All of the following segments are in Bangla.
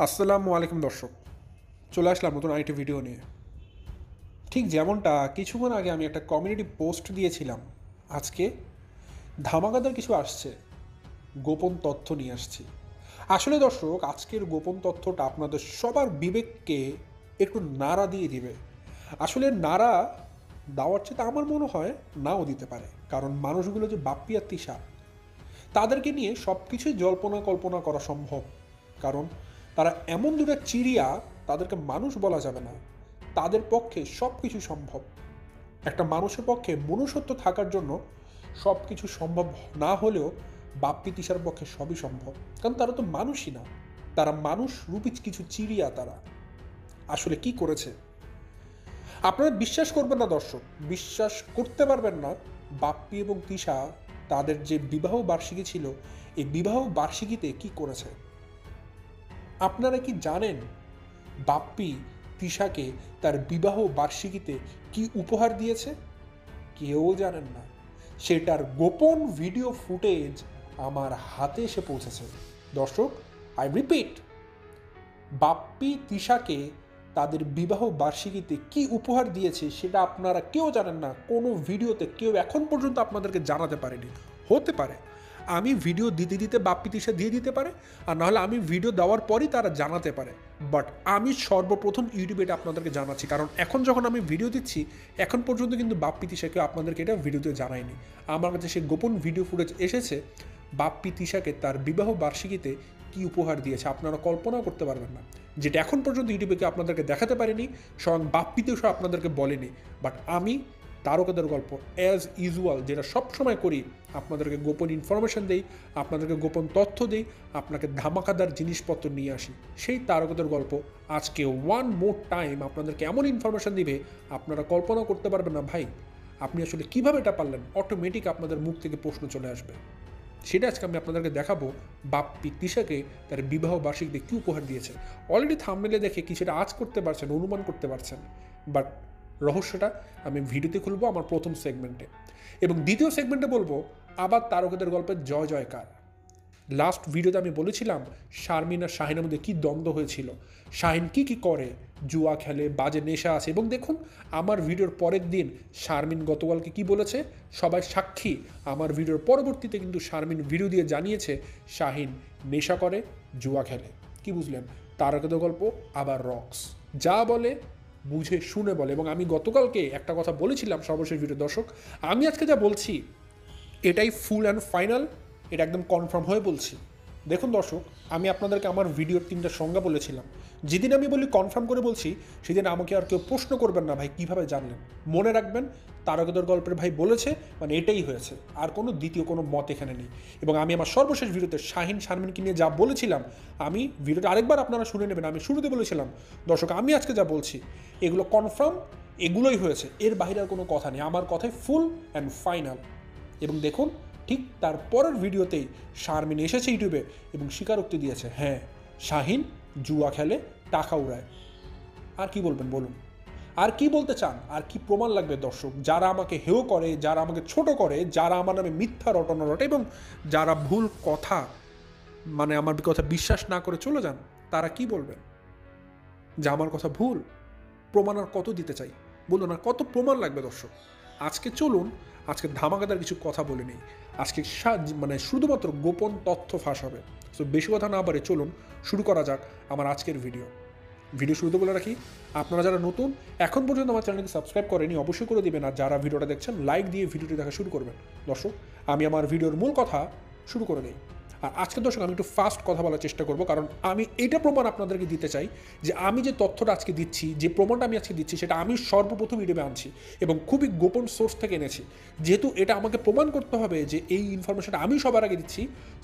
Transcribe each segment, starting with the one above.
আসসালামু আলাইকুম দর্শক, চলে আসলাম নতুন আরেকটি ভিডিও নিয়ে। ঠিক যেমনটা কিছুক্ষণ আগে আমি একটা কমিউনিটি পোস্ট দিয়েছিলাম, আজকে ধামাকাদার কিছু আসছে, গোপন তথ্য নিয়ে আসছি। আসলে দর্শক, আজকের গোপন তথ্যটা আপনাদের সবার বিবেককে একটু নাড়া দিয়ে দিবে। আসলে নাড়া দেওয়ার চেয়ে আমার মনে হয় নাও দিতে পারে, কারণ মানুষগুলো যে বাপ্পি আর তিশা, তাদেরকে নিয়ে সব কিছুই জল্পনা কল্পনা করা সম্ভব। কারণ তারা এমন দুটো চিড়িয়া, তাদেরকে মানুষ বলা যাবে না, তাদের পক্ষে সব কিছু সম্ভব। একটা মানুষের পক্ষে মনুষ্যত্ব থাকার জন্য সব কিছু সম্ভব না হলেও বাপ্পি তিশার পক্ষে সবই সম্ভব, কারণ তারা তো মানুষই না, তারা মানুষ রূপী কিছু চিড়িয়া। তারা আসলে কি করেছে আপনারা বিশ্বাস করবেন না দর্শক, বিশ্বাস করতে পারবেন না। বাপ্পি এবং তিশা তাদের যে বিবাহ বার্ষিকী ছিল, এই বিবাহ বার্ষিকীতে কি করেছে আপনারা কি জানেন? বাপ্পি তিশাকে তার বিবাহ বার্ষিকীতে কি উপহার দিয়েছে? কেউ জানেন না। সেটার গোপন ভিডিও ফুটেজ আমার হাতে এসে পৌঁছেছে। দর্শক, আই রিপিট, বাপ্পি তিশাকে তাদের বিবাহ বার্ষিকীতে কি উপহার দিয়েছে সেটা আপনারা কেউ জানেন না। কোনো ভিডিওতে কেউ এখন পর্যন্ত আপনাদেরকে জানাতে পারেনি। হতে পারে আমি ভিডিও দিতে দিতে বাপ্পি তিশা দিয়ে দিতে পারে, আর নাহলে আমি ভিডিও দেওয়ার পরই তারা জানাতে পারে। বাট আমি সর্বপ্রথম ইউটিউবে এটা আপনাদেরকে জানাচ্ছি, কারণ এখন যখন আমি ভিডিও দিচ্ছি, এখন পর্যন্ত কিন্তু বাপ্পি তিশাকে আপনাদেরকে এটা ভিডিওতে জানায়নি। আমার কাছে সে গোপন ভিডিও ফুটেজ এসেছে, বাপ্পি তিশাকে তার বিবাহ বার্ষিকীতে কি উপহার দিয়েছে আপনারা কল্পনাও করতে পারবেন না। যেটা এখন পর্যন্ত ইউটিউবে আপনাদেরকে দেখাতে পারিনি, স্বয়ং বাপ্পিতেও সে আপনাদেরকে বলেনি। বাট আমি তারকাদের গল্প অ্যাজ ইউজুয়াল যেটা সবসময় করি, আপনাদেরকে গোপন ইনফরমেশন দেই, আপনাদেরকে গোপন তথ্য দিই, আপনাকে ধামাকাদার জিনিসপত্র নিয়ে আসি। সেই তারকাদের গল্প আজকে ওয়ান মোর টাইম আপনাদেরকে এমন ইনফরমেশন দিবে আপনারা কল্পনা করতে পারবেন না। ভাই, আপনি আসলে কীভাবে এটা পারলেন? অটোমেটিক আপনাদের মুখ থেকে প্রশ্ন চলে আসবে। সেটা আজকে আমি আপনাদেরকে দেখাবো, বাপ্পি তিশাকে তার বিবাহ বার্ষিকীতে কী উপহার দিয়েছে। অলরেডি থাম্বনেলে দেখে কিছুটা আজ করতে পারছেন, অনুমান করতে পারছেন। বাট রহস্যটা আমি ভিডিওতে খুলবো আমার প্রথম সেগমেন্টে, এবং দ্বিতীয় সেগমেন্টে বলবো আবার তারকাদের গল্পের জয় জয়কার। লাস্ট ভিডিওতে আমি বলেছিলাম শারমিন আর শাহিনের মধ্যে কী দ্বন্দ্ব হয়েছিল, শাহিন কী কী করে, জুয়া খেলে, বাজে নেশা আছে। এবং দেখুন, আমার ভিডিওর পরের দিন শারমিন গতকালকে কি বলেছে, সবাই সাক্ষী। আমার ভিডিওর পরবর্তীতে কিন্তু শারমিন ভিডিও দিয়ে জানিয়েছে শাহিন নেশা করে, জুয়া খেলে। কি বুঝলেন? তারকাদের গল্প আবার রক্স, যা বলে বুঝে শুনে বলে। এবং আমি গতকালকে একটা কথা বলেছিলাম সর্বশেষ ভিডিও, দর্শক আমি আজকে যা বলছি এটাই ফুল অ্যান্ড ফাইনাল, এটা একদম কনফার্ম হয়ে বলছি। দেখুন দর্শক, আমি আপনাদেরকে আমার ভিডিওর 3টা সংজ্ঞা বলেছিলাম। যেদিন আমি বলি কনফার্ম করে বলছি, সেদিন আমাকে আর কেউ প্রশ্ন করবেন না ভাই কীভাবে জানলেন। মনে রাখবেন, তারকাদের গল্পের ভাই বলেছে মানে এটাই হয়েছে, আর কোনো দ্বিতীয় কোনো মত এখানে নেই। এবং আমি আমার সর্বশেষ ভিডিওতে শাহিন শারমিনকে নিয়ে যা বলেছিলাম, আমি ভিডিওটা আরেকবার আপনারা শুনে নেবেন। আমি শুরুতে বলেছিলাম দর্শক, আমি আজকে যা বলছি এগুলো কনফার্ম, এগুলোই হয়েছে, এর বাইরে আর কোনো কথা নেই। আমার কথাই ফুল অ্যান্ড ফাইনাল। এবং দেখুন, ঠিক তার পরের ভিডিওতেই শারমিন এসেছে ইউটিউবে এবং স্বীকারোক্তি দিয়েছে, হ্যাঁ শাহিন জুয়া খেলে, টাকা উড়ায়। আর কি বলবেন বলুন? আর কি বলতে চান? আর কি প্রমাণ লাগবে দর্শক? যারা আমাকে হেয় করে, যারা আমাকে ছোট করে, যারা আমার নামে মিথ্যা রটনা রটে এবং যারা ভুল কথা মানে আমার কথা বিশ্বাস না করে চলে যান, তারা কি বলবেন? যে আমার কথা ভুল? প্রমাণ আর কত দিতে চাই বলুন? আর কত প্রমাণ লাগবে দর্শক? আজকে চলুন, আজকে ধামাকাদার কিছু কথা বলে নেই। আজকে মানে শুধুমাত্র গোপন তথ্য ফাঁস হবে। সো বেশি কথা না পারে চলুন শুরু করা যাক আমার আজকের ভিডিও। শুরুতে বলে রাখি, আপনারা যারা নতুন এখন পর্যন্ত আমার চ্যানেলকে সাবস্ক্রাইব করেনি অবশ্যই করে দিবেন, আর যারা ভিডিওটা দেখছেন লাইক দিয়ে ভিডিওটি দেখা শুরু করবেন। দর্শক, আমি আমার ভিডিওর মূল কথা শুরু করে দিই। আর আজকে দর্শক আমি একটু ফাস্ট কথা বলার চেষ্টা করব, কারণ আমি এটা প্রমাণ আপনাদেরকে দিতে চাই যে আমি যে তথ্যটা আজকে দিচ্ছি, যে প্রমাণটা আমি আজকে দিচ্ছি, সেটা আমি সর্বপ্রথম ইউটিউবে আনছি এবং খুবই গোপন সোর্স থেকে এনেছি। যেহেতু এটা আমাকে প্রমাণ করতে হবে যে এই ইনফরমেশনটা আমি সবার আগে দিচ্ছি,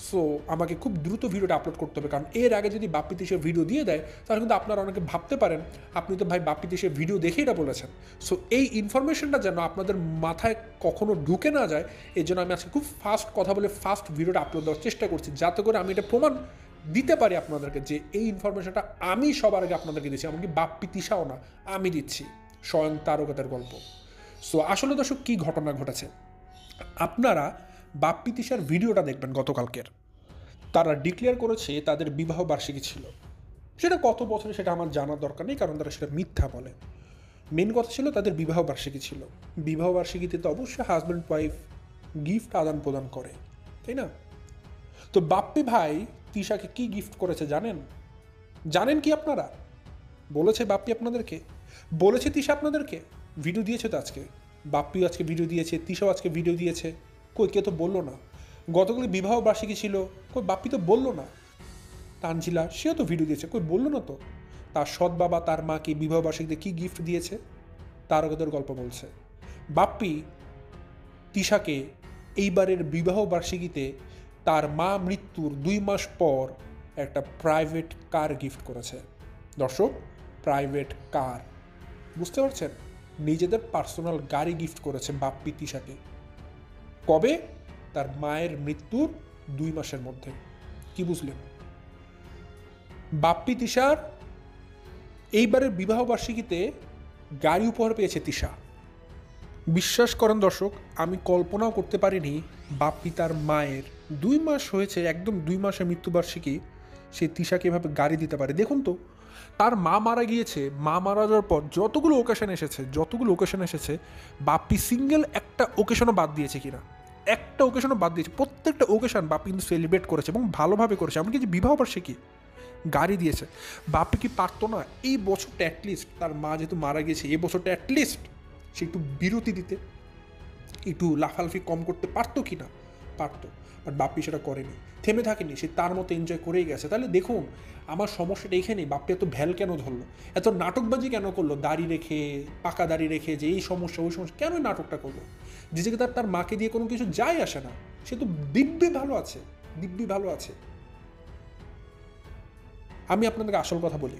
সো আমাকে খুব দ্রুত ভিডিওটা আপলোড করতে হবে। কারণ এর আগে যদি বাপ্পি তিশা ভিডিও দিয়ে দেয়, তাহলে কিন্তু আপনারা অনেকে ভাবতে পারেন আপনি তো ভাই বাপ্পি তিশা ভিডিও দেখে এটা বলেছেন। সো এই ইনফরমেশনটা যেন আপনাদের মাথায় কখনো ঢুকে না যায়, এই জন্য আমি আজকে খুব ফাস্ট কথা বলে ফাস্ট ভিডিওটা আপলোড দেওয়ার চেষ্টা করছি, যাতে করে আমি এটা প্রমাণ দিতে পারি আপনাদেরকে যে এই ইনফরমেশনটা আমি সবার আগে আপনাদেরকে দিচ্ছি। এমনকি বাপ্পি তিশাও না, আমি দিচ্ছি, স্বয়ং তারকাদের গল্প। সো আসলে দর্শক কী ঘটনা ঘটেছে, আপনারা বাপ্পি তিশার ভিডিওটা দেখবেন গতকালকের। তারা ডিক্লেয়ার করেছে তাদের বিবাহ বার্ষিকী ছিল। সেটা কত বছরে সেটা আমার জানার দরকার নেই, কারণ তারা সেটা মিথ্যা বলে। মেন কথা ছিল তাদের বিবাহ বার্ষিকী ছিল। বিবাহ বার্ষিকীতে তো অবশ্যই হাজব্যান্ড ওয়াইফ গিফট আদান প্রদান করে, তাই না? তো বাপ্পি ভাই তিশাকে কি গিফট করেছে জানেন? জানেন কি আপনারা? বলেছে বাপ্পি আপনাদেরকে? বলেছে তিশা আপনাদেরকে? ভিডিও দিয়েছে তো আজকে। বাপ্পিও আজকে ভিডিও দিয়েছে, তিশাও আজকে ভিডিও দিয়েছে। কই, কে তো বললো না। গতকাল বিবাহ বার্ষিকী ছিল, কই বাপ্পি তো বললো না। তানজিলা সেও তো ভিডিও দিয়েছে, কই বললো না তো। তার সৎ বাবা তার মাকে বিবাহ বার্ষিকীতে কী গিফট দিয়েছে তার ওদের গল্প বলছে। বাপ্পি তিশাকে এইবারের বিবাহ বার্ষিকীতে তার মা মৃত্যুর 2 মাস পর একটা প্রাইভেট কার গিফট করেছে। দর্শক, প্রাইভেট কার, বুঝতে পারছেন? নিজেদের পার্সোনাল গাড়ি গিফট করেছে বাপ্পি তিশাকে। কবে? তার মায়ের মৃত্যুর 2 মাসের মধ্যে। কি বুঝলেন? বাপ্পি তিশার এইবারের বিবাহ বার্ষিকীতে গাড়ি উপহার পেয়েছে তিশা। বিশ্বাস করেন দর্শক, আমি কল্পনাও করতে পারিনি বাপ্পি তার মায়ের 2 মাস হয়েছে, একদম 2 মাসের মৃত্যুবার্ষিকী, সে তিশাকে এভাবে গাড়ি দিতে পারে। দেখুন তো, তার মা মারা গিয়েছে, মা মারা যাওয়ার পর যতগুলো ওকেশন এসেছে বাপ্পি সিঙ্গেল একটা ওকেশনও বাদ দিয়েছে কিনা? একটা ওকেশনও বাদ দিয়েছে। প্রত্যেকটা ওকেশন বাপ্পি কিন্তু সেলিব্রেট করেছে এবং ভালোভাবে করেছে। এমনকি যে বিবাহ বার্ষিকী গাড়ি দিয়েছে। বাপ্পি কি পারতো না এই বছরটা অ্যাটলিস্ট, তার মা যেহেতু মারা গিয়েছে, এই বছরটা অ্যাটলিস্ট সে একটু বিরতি দিতে, একটু লাফালাফি কম করতে পারতো কি না? পারতো। বাট বাপ্পি সেটা করেনি, থেমে থাকেনি, সে তার মতো এনজয় করেই গেছে। তাহলে দেখুন আমার সমস্যাটা এইখানেই, বাপ্পি এত ভ্যাল কেন ধরলো, এত নাটকবাজি কেন করলো, দাড়ি রেখে, পাকা দাড়ি রেখে, যে এই সমস্যা ওই সমস্যা, কেন নাটকটা করলো? যে জায়গায় তার মাকে দিয়ে কোনো কিছু যায় আসে না, সে তো দিব্যি ভালো আছে, দিব্যি ভালো আছে। আমি আপনাদেরকে আসল কথা বলি,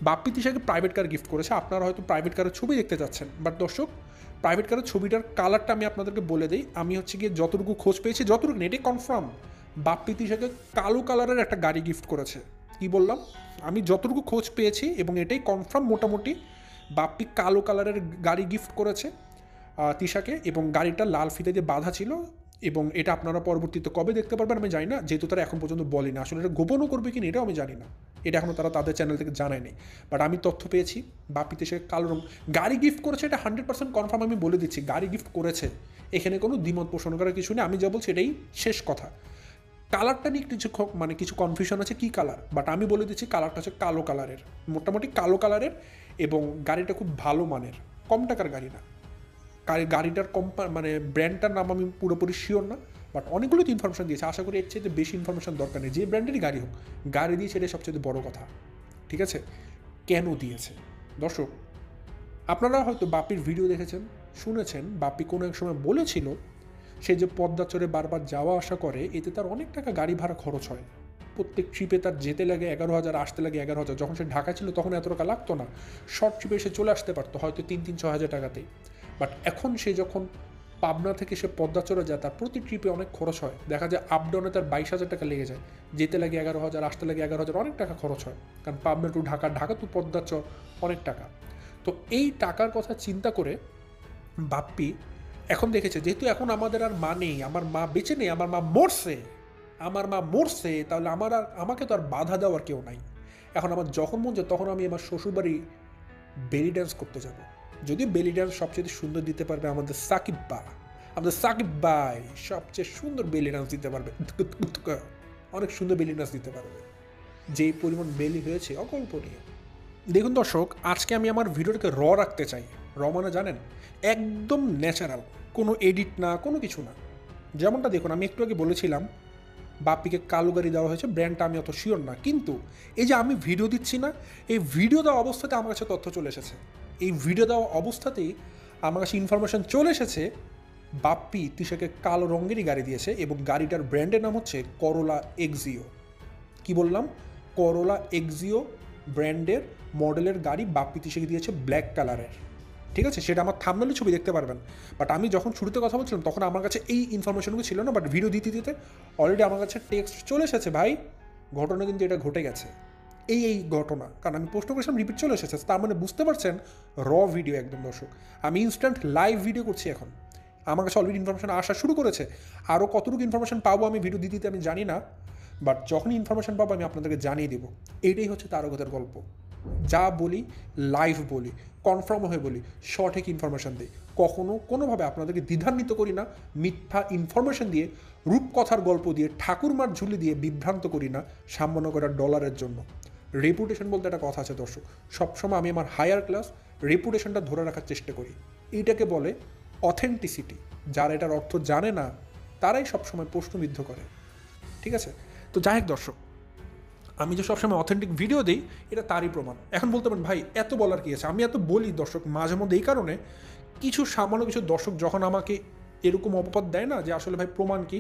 বাপ্পি তিশাকে প্রাইভেট কার গিফট করেছে। আপনারা হয়তো প্রাইভেট কারের ছবি দেখতে যাচ্ছেন, বাট দর্শক, প্রাইভেট কারের ছবিটার কালারটা আমি আপনাদেরকে বলে দিই। আমি হচ্ছে গিয়ে যতটুকু খোঁজ পেয়েছি, যতটুকু নেটে কনফার্ম, বাপ্পি তিশাকে কালো কালারের একটা গাড়ি গিফট করেছে। কি বললাম? আমি যতটুকু খোঁজ পেয়েছি এবং এটাই কনফার্ম মোটামুটি, বাপ্পি কালো কালারের গাড়ি গিফট করেছে তিশাকে, এবং গাড়িটা লাল ফিতে দিয়ে বাঁধা ছিল। এবং এটা আপনারা পরবর্তীতে কবে দেখতে পারবেন আমি জানি না, যেহেতু তারা এখন পর্যন্ত বলেনি। আসলে এটা গোপনও করবে কিনা এটাও আমি জানি না, এটা এখনও তারা তাদের চ্যানেল থেকে জানায়নি। বাট আমি তথ্য পেয়েছি বাপ্পিতে সে কালো রঙ গাড়ি গিফট করেছে, এটা 100% কনফার্ম। আমি বলে দিচ্ছি গাড়ি গিফট করেছে, এখানে কোনো দ্বিমত পোষণ করার কিছু নেই। আমি যা বলছি এটাই শেষ কথা। কালারটা নিয়ে কিছু কনফিউশন আছে, কী কালার, বাট আমি বলে দিচ্ছি কালারটা হচ্ছে কালো কালারের, মোটামুটি কালো কালারের। এবং গাড়িটা খুব ভালো মানের, কম টাকার গাড়ি না। গাড়িটার মানে ব্র্যান্ডটার নাম আমি পুরোপুরি শিওর না, বাট অনেকগুলো তো ইনফরমেশন দিয়েছে। আশা করি এর চেয়ে বেশি ইনফরমেশন দরকার নেই। যে ব্র্যান্ডেরই গাড়ি হোক, গাড়ি দিয়েছে, এটাই সবচেয়ে বড় কথা। ঠিক আছে? কেন দিয়েছে? দর্শক, আপনারা হয়তো বাপ্পির ভিডিও দেখেছেন, শুনেছেন বাপ্পি কোনো এক সময় বলেছিল সে যে পদ্মা চড়ে বারবার যাওয়া আসা করে, এতে তার অনেক টাকা গাড়ি ভাড়া খরচ হয়। প্রত্যেক ট্রিপে তার যেতে লাগে 11,000, আসতে লাগে 11,000। যখন সে ঢাকা ছিল তখন এত টাকা লাগতো না, শর্ট ট্রিপে সে চলে আসতে পারতো হয়তো 3-6 হাজার টাকাতেই। বাট এখন সে যখন পাবনা থেকে সে পদ্মা চড়ে যায়, তার প্রতি ট্রিপে অনেক খরচ হয়। দেখা যায় আপডাউনে তার 22,000 টাকা লেগে যায়, যেতে লাগে 11,000, আসতে লাগে 11,000, অনেক টাকা খরচ হয়। কারণ পাবনা টু ঢাকা, ঢাকা টু পদ্মা চর, অনেক টাকা। তো এই টাকার কথা চিন্তা করে বাপ্পি এখন দেখেছে, যেহেতু এখন আমাদের আর মা নেই, আমার মা বেঁচে নেই, আমার মা মরছে, তাহলে আমাকে তো আর বাধা দেওয়ার কেউ নাই। এখন আমার যখন মন চায় তখন আমি আমার শ্বশুরবাড়ি বেলি ড্যান্স করতে যাব। যদিও বেলি ড্যান্স সবচেয়ে সুন্দর দিতে পারবে আমাদের সাকিব ভাই সবচেয়ে সুন্দর বেলি ডান্স দিতে পারবে, অনেক সুন্দর বেলি ডান্স দিতে পারবে। যেই পরিমাণ বেলি হয়েছে অকল্পনীয়। দেখুন দর্শক, আজকে আমি আমার ভিডিওটাকে রাখতে চাই। মানে জানেন, একদম ন্যাচারাল, কোনো এডিট না, কোনো কিছু না। যেমনটা দেখুন, আমি একটু আগে বলেছিলাম বাপ্পিকে কালো গাড়ি দেওয়া হয়েছে, ব্র্যান্ডটা আমি অত শিওর না, কিন্তু এই যে আমি ভিডিও দিচ্ছি না, এই ভিডিও দেওয়া অবস্থাতে আমার কাছে তথ্য চলে এসেছে। এই ভিডিও দেওয়া অবস্থাতেই আমার কাছে ইনফরমেশন চলে এসেছে বাপ্পি তিশাকে কালো রঙেরই গাড়ি দিয়েছে, এবং গাড়িটার ব্র্যান্ডের নাম হচ্ছে করোলা এক্সিও। কি বললাম? করোলা এক্সিও ব্র্যান্ডের মডেলের গাড়ি বাপ্পি তিশাকে দিয়েছে ব্ল্যাক কালারের। ঠিক আছে? সেটা আমার থাম্বনেলে ছবি দেখতে পারবেন। বাট আমি যখন শুরুতে কথা বলছিলাম তখন আমার কাছে এই ইনফরমেশনগুলো ছিল না, বাট ভিডিও দিতে দিতে অলরেডি আমার কাছে টেক্সট চলে এসেছে, ভাই ঘটনা কিন্তু এটা ঘটে গেছে, এই ঘটনা। কারণ আমি প্রশ্ন করেছিলাম, রিপিট চলে এসেছে, তার মানে বুঝতে পারছেন ভিডিও একদম। দর্শক, আমি ইনস্ট্যান্ট লাইভ ভিডিও করছি এখন, আমার কাছে অলরেডি ইনফরমেশন আসা শুরু করেছে। আরও কতটুকু ইনফরমেশন পাবো আমি ভিডিও দিতে আমি জানি না, বাট যখনই ইনফরমেশন পাবো আমি আপনাদেরকে জানিয়ে দেবো। এইটাই হচ্ছে তারকাদের গল্প। যা বলি লাইভ বলি, কনফার্ম হয়ে বলি, সঠিক ইনফরমেশান দিই, কখনো কোনোভাবে আপনাদেরকে দ্বিধান্বিত করি না, মিথ্যা ইনফরমেশান দিয়ে, রূপকথার গল্প দিয়ে, ঠাকুরমার ঝুলি দিয়ে বিভ্রান্ত করি না সামান্য করা ডলারের জন্য। রেপুটেশন বলতে একটা কথা আছে দর্শক, সবসময় আমি আমার হায়ার ক্লাস রেপুটেশনটা ধরে রাখার চেষ্টা করি। এইটাকে বলে অথেন্টিসিটি। যারা এটার অর্থ জানে না তারাই সবসময় প্রশ্নবিদ্ধ করে। ঠিক আছে, তো যাই হোক দর্শক, আমি যে সবসময় অথেন্টিক ভিডিও দিই এটা তারই প্রমাণ। এখন বলতে পারেন ভাই এত বলার কী আছে, আমি এত বলি দর্শক মাঝে মধ্যে এই কারণে কিছু সামান্য কিছু দর্শক যখন আমাকে এরকম অপবাদ দেয় না যে আসলে ভাই প্রমাণ কী,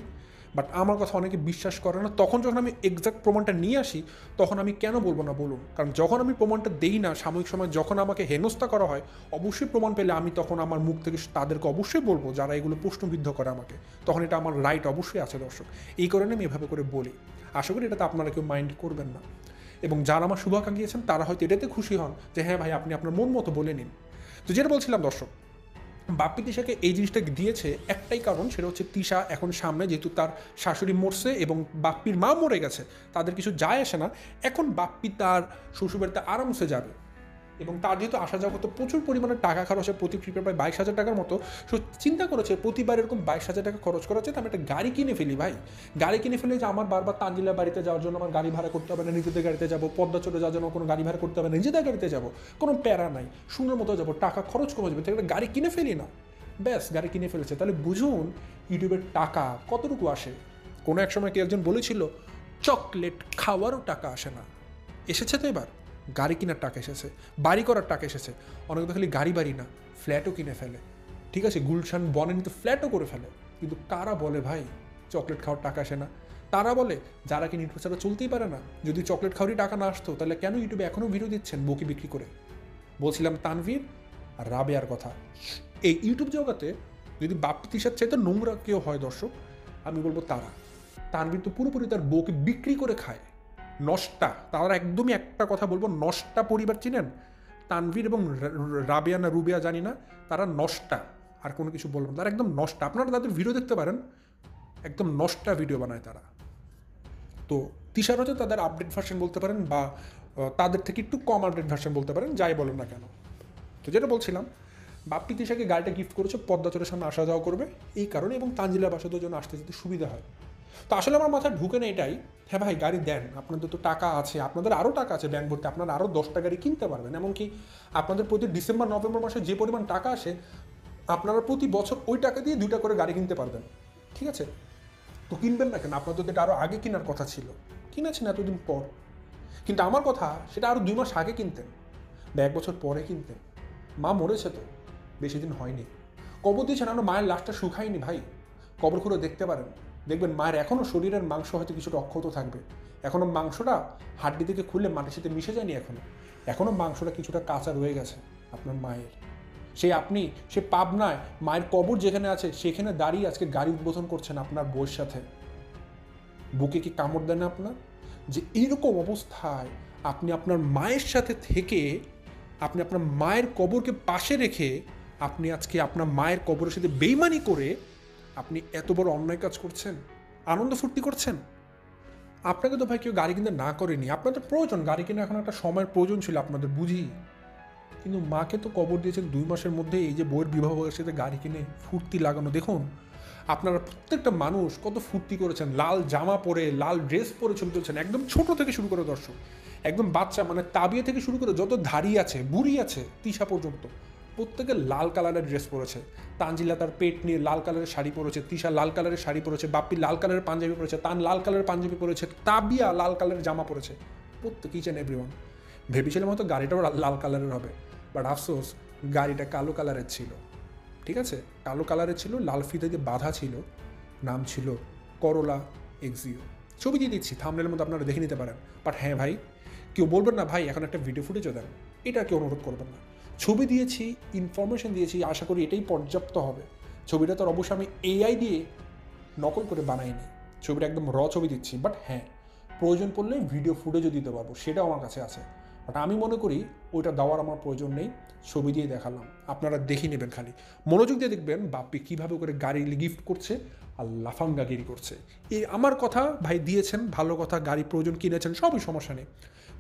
বাট আমার কথা অনেকে বিশ্বাস করে না, তখন যখন আমি এক্সাক্ট প্রমাণটা নিয়ে আসি তখন আমি কেন বলবো না বলুন। কারণ যখন আমি প্রমাণটা দেই না, সাময়িক সময় যখন আমাকে হেনস্থা করা হয়, অবশ্যই প্রমাণ পেলে আমি তখন আমার মুখ থেকে তাদেরকে অবশ্যই বলবো যারা এগুলো প্রশ্নবিদ্ধ করে আমাকে, তখন এটা আমার রাইট অবশ্যই আছে দর্শক। এই কারণে আমি এভাবে করে বলি। আশা করি এটাতে আপনারা কেউ মাইন্ড করবেন না, এবং যারা আমার শুভাকাঙ্ক্ষী আছেন তারা হয়তো এটাতে খুশি হন যে হ্যাঁ ভাই আপনি আপনার মন মতো বলে নিন। তো যেটা বলছিলাম দর্শক, বাপ্পি তিশাকে এই জিনিসটা দিয়েছে একটাই কারণ, সেটা হচ্ছে তিশা এখন সামনে যেহেতু তার শাশুড়ি মরছে এবং বাপ্পির মা মরে গেছে, তাদের কিছু যায় আসে না। এখন বাপ্পি তার শ্বশুরবাড়িতে আরামসে যাবে, এবং তার যেহেতু আসা যাওয়া করতে প্রচুর পরিমাণে টাকা খরচ হয়, প্রতি ট্রিপে প্রায় 22,000 টাকার মতো। সো চিন্তা করেছে প্রতিবার এরকম 22,000 টাকা খরচ করা হচ্ছে, তো আমি একটা গাড়ি কিনে ফেলি ভাই। গাড়ি কিনে ফেলে যে আমার বারবার তানজিলা বাড়িতে যাওয়ার জন্য আমার গাড়ি ভাড়া করতে হবে না, নিজেদের গাড়িতে যাবো, পদ্মা চলে যাওয়ার জন্য কোনো গাড়ি ভাড়া করতে হবে না, নিজেদের গাড়িতে যাবো, কোনো প্যারা নাই, সুন্দর মতো যাবো, টাকা খরচ কমে যাবে, তাই একটা গাড়ি কিনে ফেলি না। ব্যাস, গাড়ি কিনে ফেলেছে। তাহলে বুঝুন ইউটিউবের টাকা কতটুকু আসে। কোনো এক সময় কি একজন বলেছিল চকলেট খাওয়ারও টাকা আসে না, এসেছে তো এবার গাড়ি কেনার টাকা এসেছে, বাড়ি করার টাকা এসেছে। অনেকে তো খালি গাড়ি বাড়ি না ফ্ল্যাটও কিনে ফেলে। ঠিক আছে, গুলশান বনেনি তো ফ্ল্যাটও করে ফেলে, কিন্তু কারা বলে ভাই চকলেট খাওয়ার টাকা আসে না? তারা বলে যারা কিনে ইউটিউব ছাড়া চলতেই পারে না। যদি চকলেট খাওয়ারই টাকা না আসতো তাহলে কেন ইউটিউবে এখনও ভিডিও দিচ্ছেন বকি বিক্রি করে? বলছিলাম তানভীর আর রাবেয়ার কথা। এই ইউটিউব জগতে যদি বাপ্পি তিশার চাইতে নোংরা কেউ হয় দর্শক, আমি বলবো তারা। তানভীর তো পুরোপুরি তার বউকে বিক্রি করে খায়। নষ্টা, তারা একদমই একটা কথা বলবো, নষ্টা পরিবার চিনেন? তানভীর এবং রাবেয়া না রুবিয়া জানি না, তারা নষ্টা, আর কোনো কিছু বলবো না, তারা একদম নষ্টা। আপনারা তাদের ভিডিও দেখতে পারেন, একদম নষ্টা ভিডিও বানায় তারা। তো তিশার হচ্ছে তাদের আপডেট ভার্সন বলতে পারেন, বা তাদের থেকে একটু কম আপডেট ভার্সন বলতে পারেন, যাই বলেন না কেন। তো যেটা বলছিলাম, বাপ্পি তিশাকে গাড়িটা গিফট করেছে পদ্মাচরের সামনে আসা যাওয়া করবে এই কারণে, এবং তানজিলা বাসাদের জন্য আসতে যেতে সুবিধা হয়। তো আসলে আমার মাথায় ঢুকে না এটাই, হ্যাঁ ভাই গাড়ি দেন, আপনাদের তো টাকা আছে, আপনাদের আরও টাকা আছে ব্যাংক ভর্তি, আপনারা আরও 10টা গাড়ি কিনতে পারবেন। এমনকি আপনাদের প্রতি ডিসেম্বর নভেম্বর মাসে যে পরিমাণ টাকা আসে, আপনারা প্রতি বছর ওই টাকা দিয়ে 2টা করে গাড়ি কিনতে পারবেন। ঠিক আছে, তো কিনবেন না কেন? আপনাদের তো এটা আরও আগে কেনার কথা ছিল, কিনেছেন এতদিন পর। কিন্তু আমার কথা সেটা আরও 2 মাস আগে কিনতেন বা 1 বছর পরে কিনতেন। মা মরেছে তো বেশি দিন হয়নি, কবর দিয়েছেন, আমরা মায়ের লাশটা শুকায়নি ভাই, কবর খুঁড়ে দেখতে পারেন, দেখবেন মায়ের এখনও শরীরের মাংস হয়তো কিছুটা অক্ষত থাকবে, এখনও মাংসটা হাড্ডি থেকে খুললে মাটির সাথে মিশে যায়নি, এখনও মাংসটা কিছুটা কাঁচা রয়ে গেছে আপনার মায়ের। আপনি সে পাবনায় মায়ের কবর যেখানে আছে সেখানে দাঁড়িয়ে আজকে গাড়ি উদ্বোধন করছেন আপনার বউয়ের সাথে। বুকে কি কামড় দেন না আপনার? যে এইরকম অবস্থায় আপনি আপনার মায়ের সাথে থেকে, আপনি আপনার মায়ের কবরকে পাশে রেখে, আপনি আজকে আপনার মায়ের কবরের সাথে বেইমানি করে আপনি এত বড় অন্যায় কাজ করছেন, আনন্দ ফুর্তি করছেন। আপনাকে তো ভাই কেউ গাড়ি কিনতে না করেনি, আপনাদের প্রয়োজন গাড়ি কিনে, এখন একটা সময়ের প্রয়োজন ছিল আপনাদের, বুঝি। কিন্তু মাকে তো কবর দিয়েছেন 2 মাসের মধ্যে, এই যে বইয়ের বিবাহ হয়েছে গাড়ি কিনে ফুর্তি লাগানো। দেখুন আপনারা প্রত্যেকটা মানুষ কত ফুর্তি করেছেন, লাল জামা পরে লাল ড্রেস পরে ছবি তুলছেন, একদম ছোট থেকে শুরু করে দর্শক, একদম বাচ্চা মানে তাবিয়া থেকে শুরু করে যত ধাড়ি আছে বুড়ি আছে তিশা পর্যন্ত, প্রত্যেকে লাল কালারের ড্রেস পরেছে। তানজিলা তার পেট নিয়ে লাল কালারের শাড়ি পরেছে, তিশা লাল কালারের শাড়ি পরেছে, বাপ্পি লাল কালারের পাঞ্জাবি পরেছে, তান লাল কালারের পাঞ্জাবি পরেছে, তাবিয়া লাল কালারের জামা পরেছে, প্রত্যেক ইচ অ্যান্ড এভরিওয়ান। ভেবেছিলাম হয়তো গাড়িটাও লাল কালারের হবে, বাট আফসোস গাড়িটা কালো কালারের ছিল। ঠিক আছে, কালো কালারের ছিল, লাল ফিতে দিয়ে বাঁধা ছিল, নাম ছিল করোলা এক্সিও। ছবি দিয়ে দিচ্ছি, থাম্বনেলের মধ্যে আপনারা দেখে নিতে পারেন। বাট হ্যাঁ ভাই, কেউ বলবেন না ভাই এখন একটা ভিডিও ফুটেজও দেন, এটা কেউ অনুরোধ করবেন না। ছবি দিয়েছি, ইনফরমেশন দিয়েছি, আশা করি এটাই পর্যাপ্ত হবে। ছবিটা তো অবশ্যই আমি এআই দিয়ে নকল করে বানাইনি, ছবিটা একদম র ছবি দিচ্ছি। বাট হ্যাঁ, প্রয়োজন পড়লে ভিডিও ফুটেজও দিতে পারবো, সেটাও আমার কাছে আছে। বাট আমি মনে করি ওইটা দেওয়ার আমার প্রয়োজন নেই, ছবি দিয়ে দেখালাম, আপনারা দেখে নেবেন, খালি মনোযোগ দিয়ে দেখবেন বাপ্পি কীভাবে করে গাড়ি গিফট করছে আর লাফাঙ্গাগিরি করছে। এই আমার কথা ভাই দিয়েছেন, ভালো কথা, গাড়ি প্রয়োজন কিনেছেন, সবই সমস্যা নেই।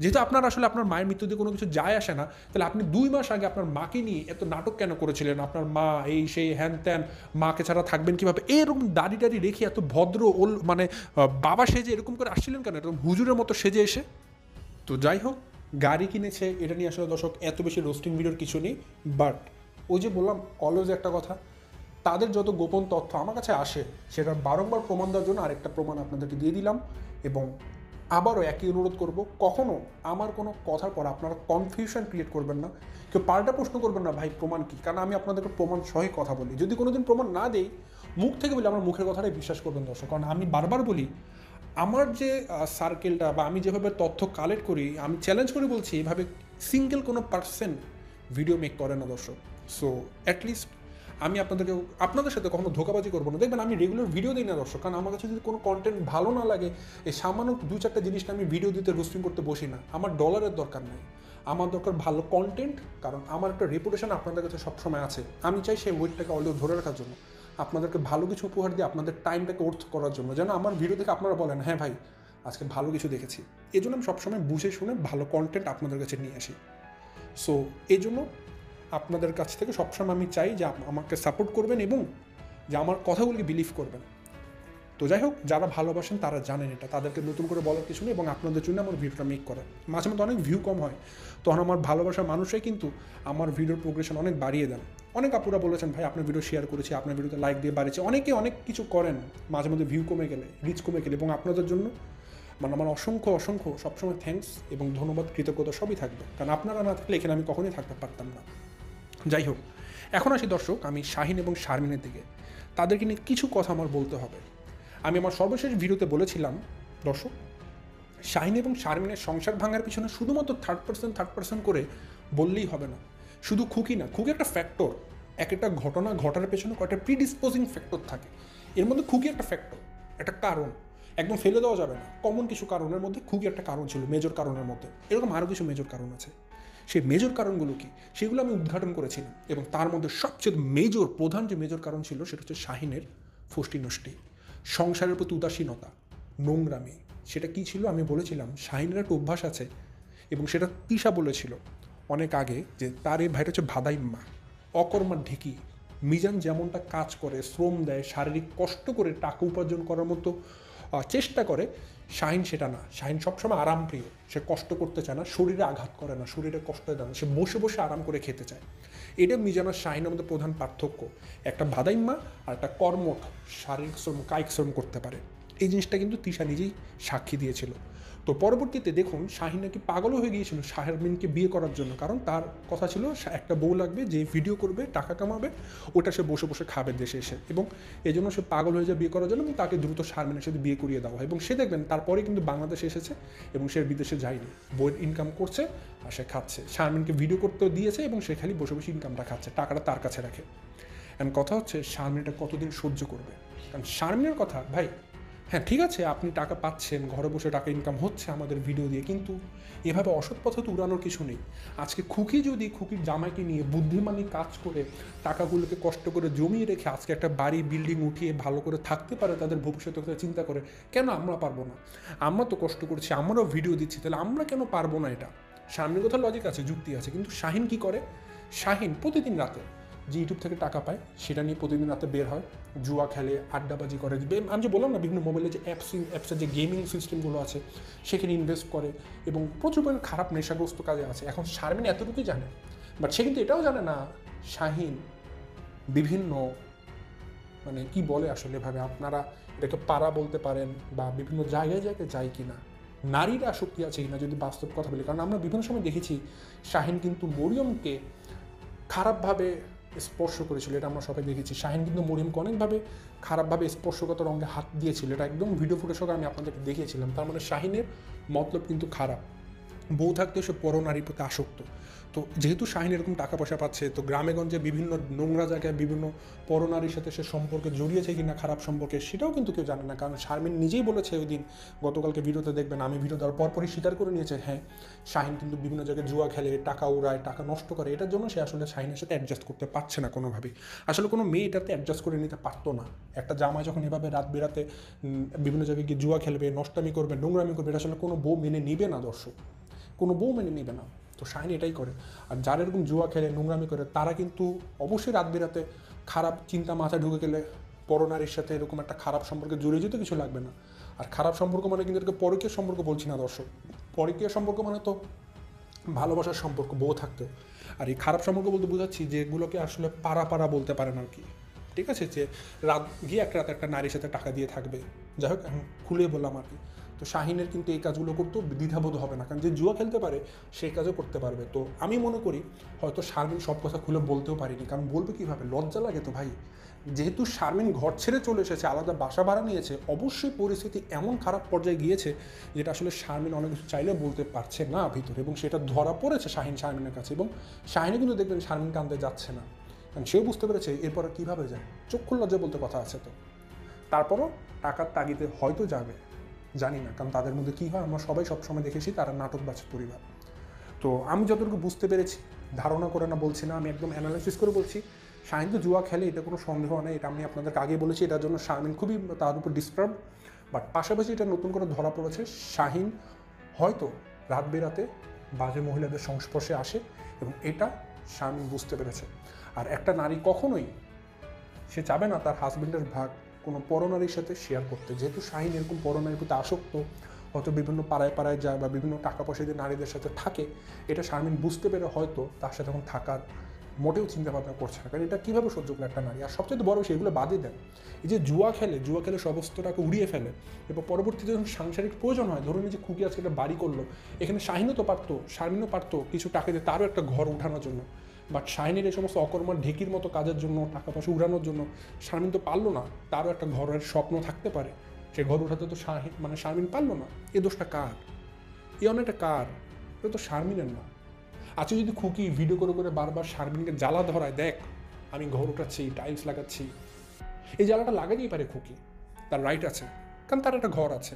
যেহেতু আপনার আসলে আপনার মায়ের মৃত্যুতে কোনো কিছু যায় আসে না, তাহলে আপনি 2 মাস আগে আপনার মাকে নিয়ে এত নাটক কেন করেছিলেন? আপনার মা এই সেই হ্যান ত্যান, মাকে ছাড়া থাকবেন কীভাবে, এরকম দাড়ি টাড়ি রেখে এত ভদ্র মানে বাবা সেজে এরকম করে আসছিলেন কেন, এরকম হুজুরের মতো সেজে এসে? তো যাই হোক, গাড়ি কিনেছে এটা নিয়ে আসলে দর্শক এত বেশি রোস্টিং ভিডিওর কিছু নেই। বাট ওই যে বললাম অলওয়েজ একটা কথা, তাদের যত গোপন তথ্য আমার কাছে আসে সেটা বারংবার প্রমাণ দেওয়ার জন্য আরেকটা প্রমাণ আপনাদেরকে দিয়ে দিলাম। এবং আবারও একই অনুরোধ করব, কখনও আমার কোনো কথার পর আপনারা কনফিউশন ক্রিয়েট করবেন না, কেউ পাল্টা প্রশ্ন করবেন না ভাই প্রমাণ কী, কারণ আমি আপনাদেরকে প্রমাণ সহই কথা বলি। যদি কোনো দিন প্রমাণ না দেই, মুখ থেকে বলি আমার মুখের কথাটাই বিশ্বাস করবেন দর্শক। কারণ আমি বারবার বলি, আমার যে সার্কেলটা বা আমি যেভাবে তথ্য কালেক্ট করি, আমি চ্যালেঞ্জ করে বলছি এভাবে সিঙ্গেল কোনো পার্সন ভিডিও মেক করে না দর্শক। সো অ্যাটলিস্ট আমি আপনাদের সাথে কখনো ধোকাবাজি করবো না। দেখবেন আমি রেগুলার ভিডিও দিই না দর্শক, কারণ আমার কাছে যদি কোনো কন্টেন্ট ভালো না লাগে, এই সামান্য 2-4টা জিনিসটা আমি ভিডিও দিতে রোস্টিং করতে বসি না। আমার ডলারের দরকার নাই, আমার দরকার ভালো কন্টেন্ট, কারণ আমার একটা রেপুটেশন আপনাদের কাছে সবসময় আছে। আমি চাই সেই ওয়েটটাকে অলরেডি ধরে রাখার জন্য, আপনাদেরকে ভালো কিছু উপহার দিয়ে আপনাদের টাইমটাকে অর্থ করার জন্য, যেন আমার ভিডিও দেখে আপনারা বলেন হ্যাঁ ভাই আজকে ভালো কিছু দেখেছি। এই জন্য আমি সবসময় বুঝে শুনে ভালো কন্টেন্ট আপনাদের কাছে নিয়ে আসি। সো এই জন্য আপনাদের কাছ থেকে সবসময় আমি চাই যে আমাকে সাপোর্ট করবেন এবং যে আমার কথাগুলিকে বিলিভ করবেন। তো যাই হোক, যারা ভালোবাসেন তারা জানেন এটা, তাদেরকে নতুন করে বলার কিছু নেই। এবং আপনাদের জন্য আমার ভিডিওটা মেক করা, মাঝে মধ্যে অনেক ভিউ কম হয়, তখন আমার ভালোবাসার মানুষরাই কিন্তু আমার ভিডিওর প্রোগ্রেশন অনেক বাড়িয়ে দেন। অনেক আপুরা বলেছেন ভাই আপনার ভিডিও শেয়ার করেছি, আপনার ভিডিওতে লাইক দিয়ে বাড়িয়েছে, অনেকে অনেক কিছু করেন মাঝে মধ্যে ভিউ কমে গেলে, রিচ কমে গেলে, এবং আপনাদের জন্য মানে আমার অসংখ্য অসংখ্য সবসময় থ্যাঙ্কস এবং ধন্যবাদ, কৃতজ্ঞতা সবই থাকবে, কারণ আপনারা না থাকলে এখানে আমি কখনোই থাকতে পারতাম না। যাই হোক, এখন আসি দর্শক আমি শাহিন এবং শারমিনের দিকে। তাদেরকে নিয়ে কিছু কথা আমার বলতে হবে। আমি আমার সর্বশেষ ভিডিওতে বলেছিলাম দর্শক, শাহিন এবং শারমিনের সংসার ভাঙার পিছনে শুধুমাত্র থার্ড পার্সন করে বললেই হবে না। শুধু খুকি না, খুকি একটা ফ্যাক্টর। এক একটা ঘটনা ঘটার পেছনে কয়েকটা প্রিডিসপোজিং ফ্যাক্টর থাকে, এর মধ্যে খুকি একটা ফ্যাক্টর, একটা কারণ, একদম ফেলে দেওয়া যাবে না। কমন কিছু কারণের মধ্যে খুকি একটা কারণ ছিল, মেজর কারণের মধ্যে। এরকম আরও কিছু মেজর কারণ আছে, সেই মেজর কারণগুলো কি সেগুলো আমি উদ্ঘাটন করেছিলাম। এবং তার মধ্যে সবচেয়ে প্রধান যে মেজর কারণ ছিল সেটা হচ্ছে শাহিনের ফষ্টি নষ্টি, সংসারের প্রতি উদাসীনতা, নোংরামি। সেটা কি ছিল আমি বলেছিলাম, শাহিনের একটা অভ্যাস আছে এবং সেটা তিশা বলেছিল অনেক আগে, যে তার এই ভাইটা হচ্ছে ভাদাইম্মা, অকর্মার ঢেকি। মিজান যেমনটা কাজ করে, শ্রম দেয়, শারীরিক কষ্ট করে টাকা উপার্জন করার মতো চেষ্টা করে, শাহিন সেটা না। শাহিন সবসময় আরামপ্রিয়, সে কষ্ট করতে চায় না, শরীরে আঘাত করে না, শরীরে কষ্ট দেয় না, সে বসে বসে আরাম করে খেতে চায়। এটা মিজান আর শাহিনের মধ্যে প্রধান পার্থক্য। একটা ভাদাইম্মা আর একটা কর্মঠ, শারীরিক শ্রম, কায়িক শ্রম করতে পারে। এই জিনিসটা কিন্তু তিশা নিজেই সাক্ষী দিয়েছিল। তো পরবর্তীতে দেখুন শাহিন নাকি পাগলও হয়ে গিয়েছিল শারমিনকে বিয়ে করার জন্য, কারণ তার কথা ছিল একটা বউ লাগবে যে ভিডিও করবে, টাকা কামাবে, ওটা সে বসে বসে খাবে দেশে এসে। এবং এই জন্য সে পাগল হয়ে যায় বিয়ে করার জন্য, এবং তাকে দ্রুত শারমিনের সাথে বিয়ে করিয়ে দেওয়া হয়। এবং সে দেখবেন তারপরে কিন্তু বাংলাদেশে এসেছে এবং সে বিদেশে যায়নি, বইয়ের ইনকাম করছে আর সে খাচ্ছে। শারমিনকে ভিডিও করতেও দিয়েছে এবং সে খালি বসে বসে ইনকামটা খাচ্ছে, টাকাটা তার কাছে রাখে। এমন কথা হচ্ছে শারমিনটা কতদিন সহ্য করবে? কারণ শারমিনের কথা ভাই, হ্যাঁ ঠিক আছে আপনি টাকা পাচ্ছেন, ঘরে বসে টাকা ইনকাম হচ্ছে আমাদের ভিডিও দিয়ে, কিন্তু এভাবে অসৎ পথে তো উড়ানোর কিছু নেই। আজকে খুকি যদি খুকির জামাইকে নিয়ে বুদ্ধিমানী কাজ করে টাকাগুলোকে কষ্ট করে জমিয়ে রেখে আজকে একটা বাড়ি বিল্ডিং উঠিয়ে ভালো করে থাকতে পারে, তাদের ভবিষ্যতের কথা চিন্তা করে, কেন আমরা পারবো না? আমরা তো কষ্ট করছি, আমরাও ভিডিও দিচ্ছি, তাহলে আমরা কেন পারবো না? এটা সামনের কথা লজিক আছে, যুক্তি আছে। কিন্তু শাহিন কি করে? শাহিন প্রতিদিন রাতে যে ইউটিউব থেকে টাকা পায় সেটা নিয়ে প্রতিদিন রাতে বের হয়, জুয়া খেলে, আড্ডাবাজি করে। আমি যে বললাম না, বিভিন্ন মোবাইলে যে অ্যাপসের যে গেমিং সিস্টেমগুলো আছে সেখানে ইনভেস্ট করে এবং প্রচুর পরিমাণে খারাপ নেশাগ্রস্ত কাজে আছে। এখন শারমিন এতটুকুই জানে, বাট সে কিন্তু এটাও জানে না শাহিন বিভিন্ন মানে কি বলে আসলে এভাবে আপনারা এটাকে পাড়া বলতে পারেন বা বিভিন্ন জায়গায় জায়গায় যায় কি না, নারীর আসক্তি আছে কিনা, যদি বাস্তব কথা বলি। কারণ আমরা বিভিন্ন সময় দেখেছি শাহিন কিন্তু মরিয়মকে খারাপভাবে স্পর্শ করেছিল, এটা আমরা সবাই দেখেছি। শাহিন কিন্তু মরিয়মকে অনেকভাবে খারাপভাবে স্পর্শগত রঙে হাত দিয়েছিল, এটা একদম ভিডিও ফুটেজ সহ আমি আপনাদেরকে দেখিয়েছিলাম। তার মানে শাহিনের মতলব কিন্তু খারাপ। বউ থাকতেও সে পরনারীর প্রতি আসক্ত। তো যেহেতু শাহিন এরকম টাকা পয়সা পাচ্ছে, তো গ্রামেগঞ্জে বিভিন্ন নোংরা জায়গায় বিভিন্ন পরনারীর সাথে সে সম্পর্কে জড়িয়েছে কিনা, খারাপ সম্পর্কে, সেটাও কিন্তু কেউ জানে না। কারণ শারমিন নিজেই বলেছে ওই দিন, গতকালকে ভিডিওতে দেখবেন, আমি ভিডিও দেওয়ার পরপরই স্বীকার করে নিয়েছে, হ্যাঁ শাহিন কিন্তু বিভিন্ন জায়গায় জুয়া খেলে, টাকা উড়ায়, টাকা নষ্ট করে। এটার জন্য সে আসলে শাহিনের সাথে অ্যাডজাস্ট করতে পারছে না কোনোভাবেই। আসলে কোনো মেয়ে এটাতে অ্যাডজাস্ট করে নিতে পারতো না। একটা জামাই যখন এভাবে রাত বেরাতে বিভিন্ন জায়গায় গিয়ে জুয়া খেলবে, নষ্টামি করবে, নোংরামি করবে, এটা আসলে কোনো বউ মেনে নিবে না দর্শক, কোনো বউ মেনে নেবে না। তো শাহিন এটাই করে। আর যারা এরকম জুয়া খেলে, নোংরামি করে, তারা কিন্তু অবশ্যই রাত বেরাতে খারাপ চিন্তা মাথায় ঢুকে গেলে পরনারীর সাথে এরকম একটা খারাপ সম্পর্কে জড়িয়ে যেতে কিছু লাগবে না। আর খারাপ সম্পর্ক মানে কিন্তু এটাকে পরকীয় সম্পর্ক বলছি না দর্শক। পরকীয় সম্পর্ক মানে তো ভালোবাসার সম্পর্ক বউ থাকতেও। আর এই খারাপ সম্পর্ক বলতে বোঝাচ্ছি যেগুলোকে আসলে পাড়া পাড়া বলতে পারেন আর কি। ঠিক আছে, যে রাত গিয়ে একটা রাত একটা নারীর সাথে টাকা দিয়ে থাকবে। যাই হোক, এখন খুলে বললাম আর কি। তো শাহিনের কিন্তু এই কাজগুলো করতেও দ্বিধাবোধ হবে না, কারণ যে জুয়া খেলতে পারে সেই কাজও করতে পারবে। তো আমি মনে করি হয়তো শারমিন সব কথা খুলে বলতেও পারিনি, কারণ বলবে কীভাবে, লজ্জা লাগে তো ভাই। যেহেতু শারমিন ঘর ছেড়ে চলে এসেছে, আলাদা বাসা ভাড়া নিয়েছে, অবশ্যই পরিস্থিতি এমন খারাপ পর্যায়ে গিয়েছে যেটা আসলে শারমিন অনেক কিছু চাইলেও বলতে পারছে না ভিতরে, এবং সেটা ধরা পড়েছে শারমিনের কাছে। এবং শাহিনও কিন্তু দেখবেন শারমিন কান্দে যাচ্ছে না, কারণ সেও বুঝতে পেরেছে এরপরে কীভাবে যায়। চক্ষু লজ্জা বলতে কথা আছে। তো তারপরও টাকার তাগিদে হয়তো যাবে, জানি না, কারণ তাদের মধ্যে কী হয় আমরা সবাই সবসময় দেখেছি, তারা নাটকবাজ পরিবার। তো আমি যতটুকু বুঝতে পেরেছি, ধারণা করে না বলছি না, আমি একদম অ্যানালাইসিস করে বলছি, শাহিন তো জুয়া খেলে, এটা কোনো সন্দেহ নেই, এটা আমি আপনাদেরকে আগে বলেছি। এটার জন্য শারমিন খুবই তার উপর ডিস্টার্ব। বাট পাশাপাশি এটা নতুন করে ধরা পড়েছে, শাহিন হয়তো রাত বেরাতে বাজে মহিলাদের সংস্পর্শে আসে, এবং এটা শারমিন বুঝতে পেরেছে। আর একটা নারী কখনোই সে চাবে না তার হাজব্যান্ডের ভাগ কোনো পরনারীর সাথে শেয়ার করতে। যেহেতু শাহিন এরকম পরনারীর প্রতি আসক্ত, হয়তো বিভিন্ন পাড়ায় পাড়ায় যায় বা বিভিন্ন টাকা পয়সা দিয়ে নারীদের সাথে থাকে, এটা শারমিন বুঝতে পেরে হয়তো তার সাথে এখন থাকার মোটেও চিন্তাভাবনা করছে না। কারণ এটা কীভাবে সহ্য করে একটা নারী। আর সবচেয়ে বড় বিষয়, এগুলো বাদে দেন, এই যে জুয়া খেলে সমস্ত টাকা উড়িয়ে ফেলে, এরপর পরবর্তীতে যখন সাংসারিক প্রয়োজন হয়, ধরুন এই যে খুকি আজকে একটা বাড়ি করলো, এখানে শাহিনও তো পারতো, শারমিনও পারতো কিছু টাকা দিয়ে তারও একটা ঘর উঠানোর জন্য। বাট শাহিনের এই সমস্ত অকর্মার ঢেকির মতো কাজের জন্য, টাকা পয়সা উড়ানোর জন্য শারমিন তো পারলো না। তারও একটা ঘরের স্বপ্ন থাকতে পারে, সে ঘর উঠাতে তো শারমিন পারলো না। এই দোষটা কার? এই অনেকটা কার? এটা তো শারমিনের না। আচ্ছা, যদি খুকি ভিডিও করে করে বারবার শারমিনকে জ্বালা ধরায়, দেখ আমি ঘর উঠাচ্ছি, টাইলস লাগাচ্ছি, এই জ্বালাটা লাগাতেই পারে খুকি, তার রাইট আছে, কারণ তার একটা ঘর আছে।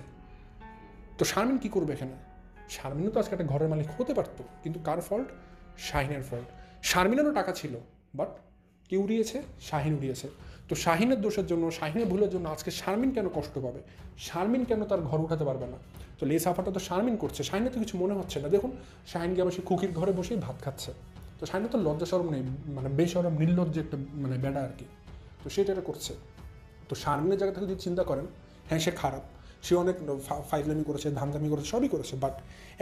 তো শারমিন কী করবে এখানে? শারমিনও তো আজকে একটা ঘরের মালিক হতে পারতো, কিন্তু কার ফল্ট? শাহিনের ফল্ট। শারমিনেরও টাকা ছিল, বাট কে উড়িয়েছে? শাহিন উড়িয়েছে। তো শাহিনের দোষের জন্য, শাহিনের ভুলের জন্য আজকে শারমিন কেন কষ্ট পাবে? শারমিন কেন তার ঘর উঠাতে পারবে না? তো লে সাফাটা তো শারমিন করছে, শাহিনের তো কিছু মনে হচ্ছে না। দেখুন শাহিনকে আবার সে খুকির ঘরে বসেই ভাত খাচ্ছে। তো শাহিনের তো লজ্জা শরম নেই, মানে বেশরম নির্লজ্জ একটা বেড়া আর কি। তো সেটা এটা করছে। তো শারমিনের জায়গা থেকে যদি চিন্তা করেন, হ্যাঁ সে খারাপ, সে অনেক ফাইজলামি করেছে, ধামধামি করেছে, সবই করেছে, বাট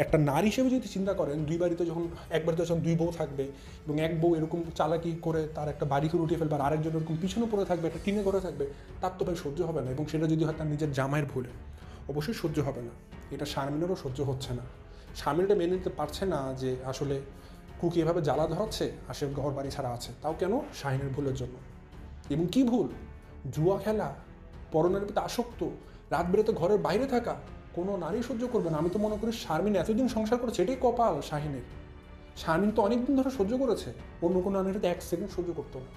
একটা নারী হিসেবে যদি চিন্তা করেন, দুই বাড়িতে যখন এক বাড়িতে যখন দুই বউ থাকবে, এবং এক বউ এরকম চালাকি করে তার একটা বাড়ি করে উঠিয়ে ফেলবে, আর আরেকজন এরকম পিছনে পড়ে থাকবে, একটা টিনে করে থাকবে, তার তো ভাই সহ্য হবে না। এবং সেটা যদি হয় তার নিজের জামাইয়ের ভুলে, অবশ্যই সহ্য হবে না। এটা শারমিনেরও সহ্য হচ্ছে না। শারমিনটা মেনে নিতে পারছে না যে আসলে কুকি এভাবে জ্বালা ধরাচ্ছে, আর সে ঘর বাড়ি ছাড়া আছে, তাও কেন? শাহিনের ভুলের জন্য। এবং কি ভুল? জুয়া খেলা, পরনারীর প্রতি আসক্ত, রাত বেরোতে ঘরের বাইরে থাকা, কোনো নারী সহ্য করবে না। আমি তো মনে করি শারমিন এতদিন সংসার করেছে, এটাই কপাল শাহিনের। শারমিন তো অনেকদিন ধরে সহ্য করেছে, অন্য কোনো নারীর তো এক সেকেন্ড সহ্য করতো না।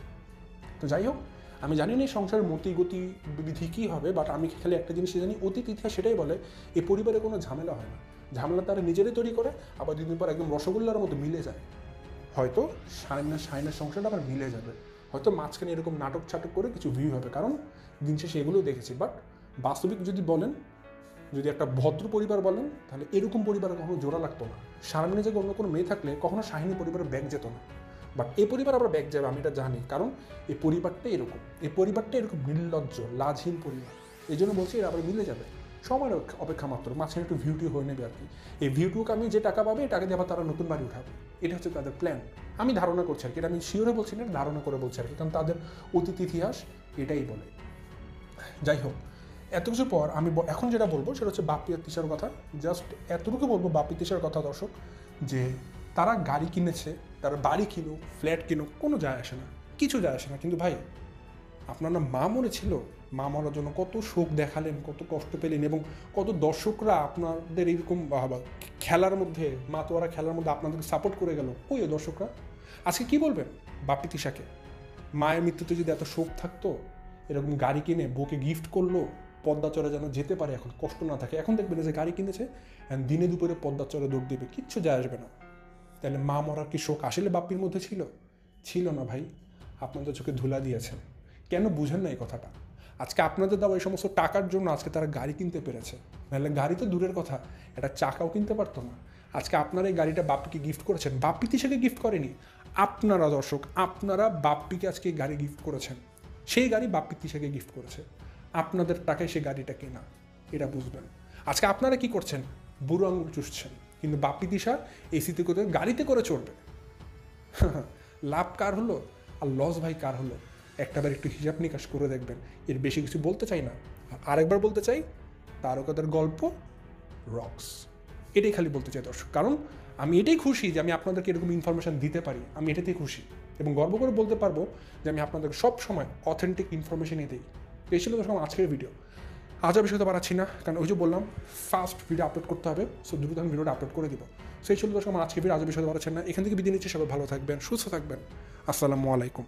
তো যাই হোক, আমি জানি না এই সংসারের মতি গতি বিধি কী হবে, বাট আমি খালি একটা জিনিস জানি, অতীত ইতিহাস সেটাই বলে এই পরিবারে কোনো ঝামেলা হয় না। ঝামেলা তারা নিজেরাই তৈরি করে, আবার দুদিন পর একদম রসগোল্লার মতো মিলে যায়। হয়তো শাহিনের সংসারটা আবার মিলে যাবে, হয়তো মাঝখানে এরকম নাটক ছাটক করে কিছু ভিউ হবে, কারণ দিন শেষে এগুলোও দেখেছি। বাট বাস্তবিক যদি বলেন, যদি একটা ভদ্র পরিবার বলেন, তাহলে এরকম পরিবারে কখনো জোড়া লাগতো না। শারমিনের জায়গায় অন্য কোনো মেয়ে থাকলে কখনো শাহিনী পরিবারের ব্যাগ যেত না। বাট এই পরিবার আবার ব্যাগ যাবে, আমি এটা জানি, কারণ এই পরিবারটা এরকম নির্লজ্জ লাজহীন পরিবার। এই জন্য বলছি এরা আবার মিলে যাবে, সময়ের অপেক্ষা মাত্র, মাঝখানে একটু ভিউটি হয়ে নেবে আর কি। এই ভিউটুক আমি যে টাকা পাবে, এই টাকা দিয়ে আবার তারা নতুন বাড়ি উঠাবে, এটা হচ্ছে তাদের প্ল্যান। আমি ধারণা করছি আর কি, এটা আমি শিওরে বলছি না, ধারণা করে বলছি আর কি, কারণ তাদের অতীত ইতিহাস এটাই বলে। যাই হোক, এত কিছু পর আমি এখন যেটা বলবো সেটা হচ্ছে বাপ্পি আর তিশার কথা। জাস্ট এতটুকু বলবো বাপ্পি তিশার কথা দর্শক, যে তারা গাড়ি কিনেছে, তারা বাড়ি কিনুক, ফ্ল্যাট কিনুক, কোনো যায় আসে না, কিছু যায় আসে না। কিন্তু ভাই, আপনার না মা মরেছিল, মা মরার জন্য কত শোক দেখালেন, কত কষ্ট পেলেন, এবং কত দর্শকরা আপনাদের এইরকম খেলার মধ্যে, মাতোয়ারা খেলার মধ্যে আপনাদেরকে সাপোর্ট করে গেল। ওই দর্শকরা আজকে কি বলবেন বাপ্পি তিশাকে? মায়ের মৃত্যুতে যদি এত শোক থাকতো, এরকম গাড়ি কিনে বউকে গিফট করলো, পদ্মাচরে যেন যেতে পারে, এখন কষ্ট না থাকে। এখন দেখবেন যে গাড়ি কিনেছে অ্যান্ড দিনে দুপুরে পদ্মাচরে দৌড় দেবে, কিচ্ছু যায় আসবে না। তাহলে মা মরার কি শোক আসলে বাপ্পির মধ্যে ছিল? ছিল না ভাই, আপনাদের চোখে ধুলা দিয়েছে। কেন বুঝেন না এই কথাটা? আজকে আপনাদের দেওয়া এই সমস্ত টাকার জন্য আজকে তারা গাড়ি কিনতে পেরেছে, নাহলে গাড়ি তো দূরের কথা, একটা চাকাও কিনতে পারতো না। আজকে আপনারা এই গাড়িটা বাপ্পিকে গিফট করেছেন, বাপ্পি তিশাকে গিফট করেনি। আপনারা দর্শক, আপনারা বাপ্পিকে আজকে গাড়ি গিফট করেছেন, সেই গাড়ি বাপ্পি তিশাকে গিফট করেছে। আপনাদের টাকায় সেই গাড়িটা কেনা, এটা বুঝবেন। আজকে আপনারা কি করছেন? বুড়ো আঙুল চুষছেন, কিন্তু বাপ্পি তিশা এসিতে করে গাড়িতে করে চড়বে। লাভ কার হলো আর লস ভাই কার হলো? একটাবার একটু হিসাব নিকাশ করে দেখবেন। এর বেশি কিছু বলতে চাই না। আর আরেকবার বলতে চাই, তারকাদের গল্প রক্স, এটাই খালি বলতে চাই দর্শক। কারণ আমি এটাই খুশি যে আমি আপনাদেরকে এরকম ইনফরমেশান দিতে পারি, আমি এটাতেই খুশি এবং গর্ব করে বলতে পারবো যে আমি আপনাদেরকে সব সময় অথেন্টিক ইনফরমেশনই দিই। এই ছিল দর্শক আজকের ভিডিও। আজ আর বিষয়টা বাড়াচ্ছি না, কারণ ওই যে বললাম ফাস্ট ভিডিও আপলোড করতে হবে, সো দ্রুত আমি ভিডিওটা আপলোড করে দিব। সেই ছিল দর্শক আমার আজকে ভিডিও। আজ বিষয়টা বাড়াচ্ছেন না, এখান থেকে বিদায় নিচ্ছি। সবাই ভালো থাকবেন, সুস্থ থাকবেন। আসসালামু আলাইকুম।